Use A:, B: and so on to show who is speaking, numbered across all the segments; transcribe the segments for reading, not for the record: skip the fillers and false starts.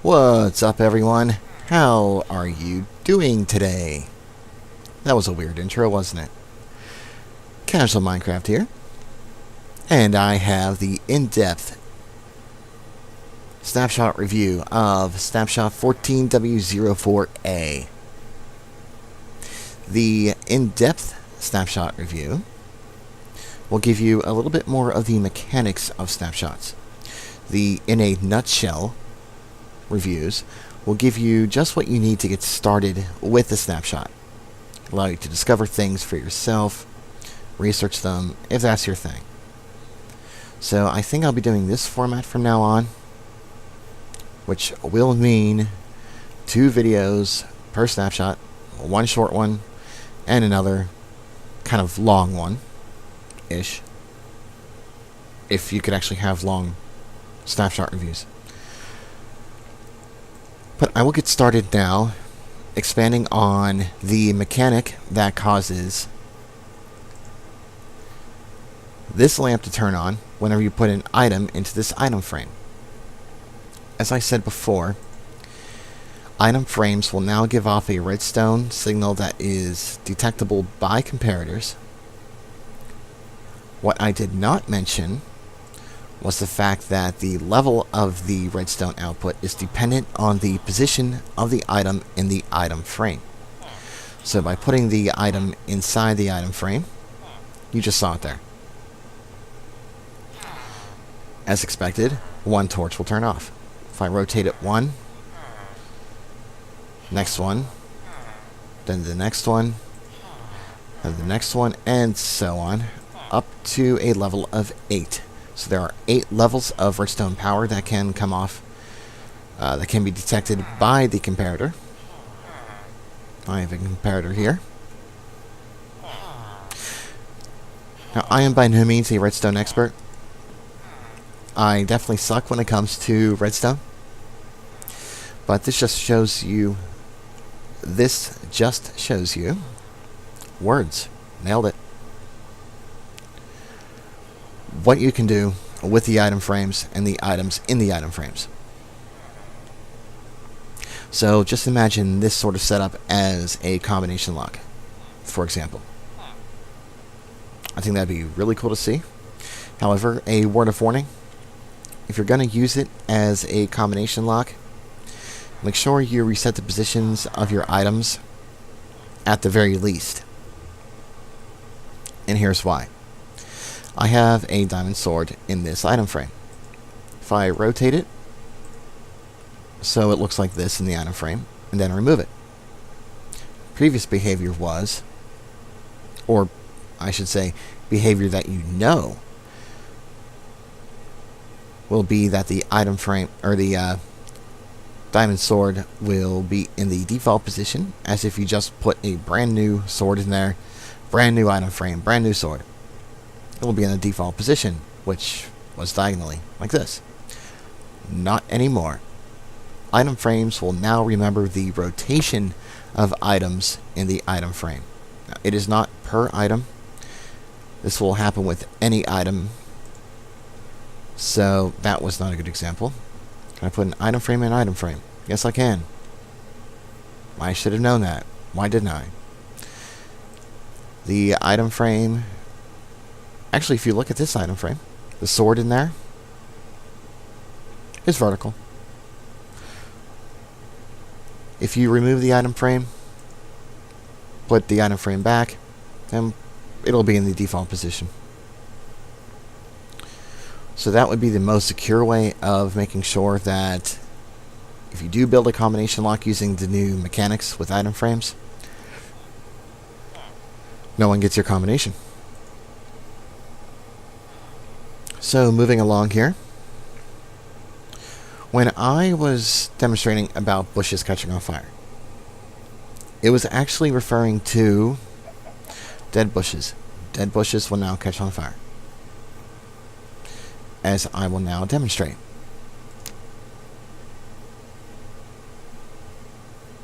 A: What's up, everyone? How are you doing today? That was a weird intro, wasn't it? Casual Minecraft here. And I have the in-depth snapshot review of Snapshot 14W04A. The in-depth snapshot review will give you a little bit more of the mechanics of snapshots. The in a nutshell reviews will give you just what you need to get started with the snapshot. Allow you to discover things for yourself, research them, if that's your thing. So I think I'll be doing this format from now on, which will mean 2 videos per snapshot, one short one, and another kind of long one-ish, if you could actually have long snapshot reviews. But I will get started now, expanding on the mechanic that causes this lamp to turn on whenever you put an item into this item frame. As I said before, item frames will now give off a redstone signal that is detectable by comparators. What I did not mention was the fact that the level of the redstone output is dependent on the position of the item in the item frame. So by putting the item inside the item frame, you just saw it there. As expected, one torch will turn off. If I rotate it one, next one, then the next one, then the next one, and so on, up to a level of 8. So there are 8 levels of redstone power that can come off, that can be detected by the comparator. I have a comparator here. Now, I am by no means a redstone expert. I definitely suck when it comes to redstone. But this just shows you words. Nailed it. What you can do with the item frames and the items in the item frames. So just imagine this sort of setup as a combination lock, for example. I think that'd be really cool to see. However, a word of warning: if you're going to use it as a combination lock, make sure you reset the positions of your items at the very least. And here's why. I have a diamond sword in this item frame. If I rotate it so it looks like this in the item frame, and then remove it, previous behavior was, or I should say behavior that you know, will be that the item frame, or the diamond sword, will be in the default position, as if you just put a brand new sword in there, brand new item frame, brand new sword. It will be in the default position, which was diagonally, like this. Not anymore. Item frames will now remember the rotation of items in the item frame. Now, it is not per item. This will happen with any item. So that was not a good example. Can I put an item frame in an item frame? Yes, I can. I should have known that. Why didn't I? The item frame... Actually, if you look at this item frame, the sword in there is vertical. If you remove the item frame, put the item frame back, then it'll be in the default position. So that would be the most secure way of making sure that if you do build a combination lock using the new mechanics with item frames, no one gets your combination. So moving along here, when I was demonstrating about bushes catching on fire, it was actually referring to dead bushes. Dead bushes will now catch on fire, as I will now demonstrate.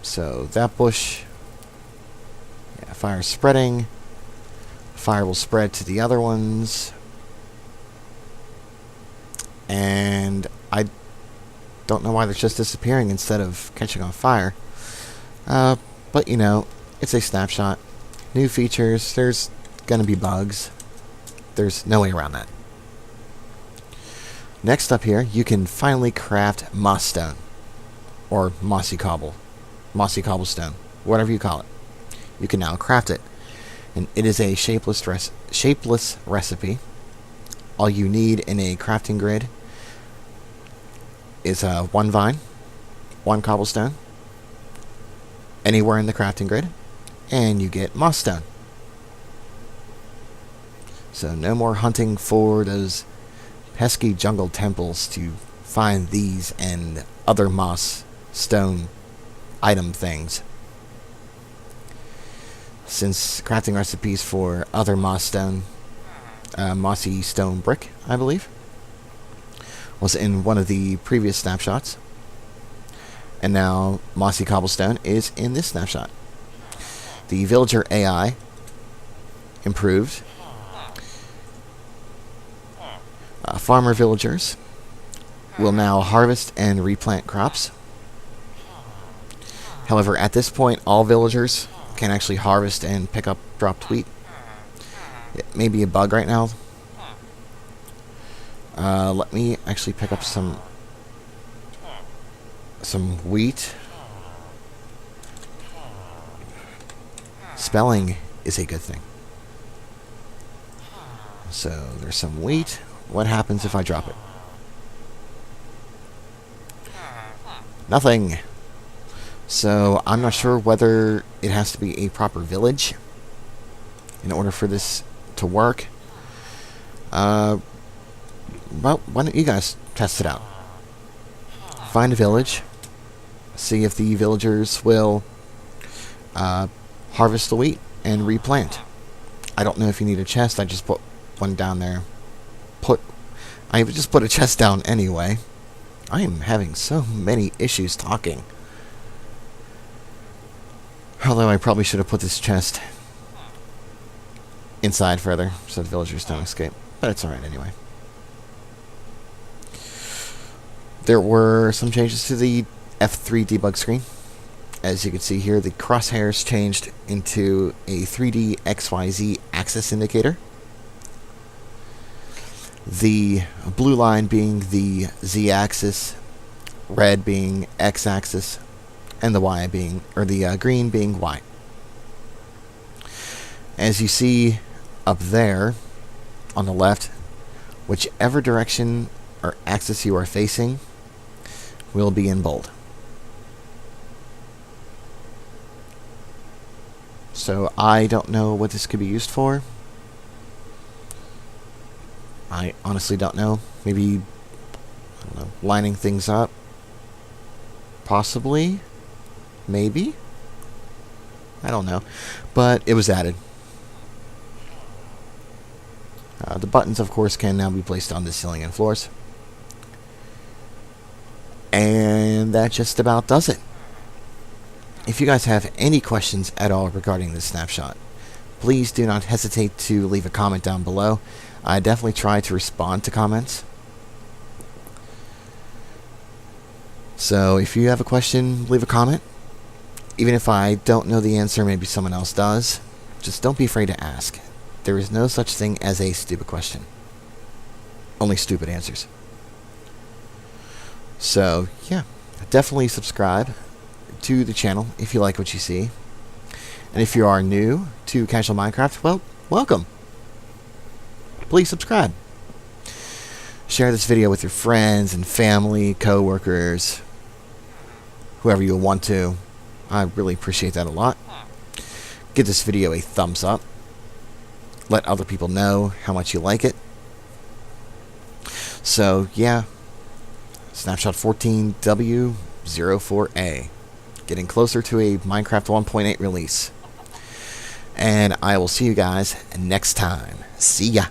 A: So that bush, yeah, fire is spreading. Fire will spread to the other ones. And I Don't know why they're just disappearing instead of catching on fire. But you know, it's a snapshot. New features, there's gonna be bugs. There's no way around that. Next up here, you can finally craft moss stone. Or mossy cobblestone, whatever you call it. You can now craft it. And it is a shapeless recipe. All you need in a crafting grid is one vine, one cobblestone, anywhere in the crafting grid, and you get moss stone. So no more hunting for those pesky jungle temples to find these and other moss stone item things. Since crafting recipes for other moss stone, mossy stone brick, I believe, was in one of the previous snapshots, and now mossy cobblestone is in this snapshot. The Villager AI improved. Farmer villagers will now harvest and replant crops. However, at this point, all villagers can actually harvest and pick up dropped wheat. It may be a bug right now. Let me actually pick up some wheat. Spelling is a good thing. So there's some wheat. What happens if I drop it? Nothing. So I'm not sure whether it has to be a proper village in order for this to work. Well, why don't you guys test it out? Find a village. See if the villagers will harvest the wheat and replant. I don't know if you need a chest. I just put one down there. I just put a chest down anyway. I am having so many issues talking. Although I probably should have put this chest inside further so the villagers don't escape. But it's alright anyway. There were some changes to the F3 debug screen. As you can see here, the crosshairs changed into a 3D XYZ axis indicator. The blue line being the Z-axis, red being X-axis, and the Y being, or the green being Y. As you see up there on the left, whichever direction or axis you are facing will be in bold. So I don't know what this could be used for. I honestly don't know. Maybe, I don't know, lining things up. Possibly. Maybe. I don't know. But it was added. The buttons, of course, can now be placed on the ceiling and floors. And that just about does it. If you guys have any questions at all regarding this snapshot, please do not hesitate to leave a comment down below. I definitely try to respond to comments. So if you have a question, leave a comment. Even if I don't know the answer, maybe someone else does. Just don't be afraid to ask. There is no such thing as a stupid question. Only stupid answers. So, yeah. Definitely subscribe to the channel if you like what you see. And if you are new to Casual Minecraft, well, welcome. Please subscribe. Share this video with your friends and family, co-workers, whoever you want to. I really appreciate that a lot. Give this video a thumbs up. Let other people know how much you like it. So, yeah. Snapshot 14W04A. Getting closer to a Minecraft 1.8 release. And I will see you guys next time. See ya.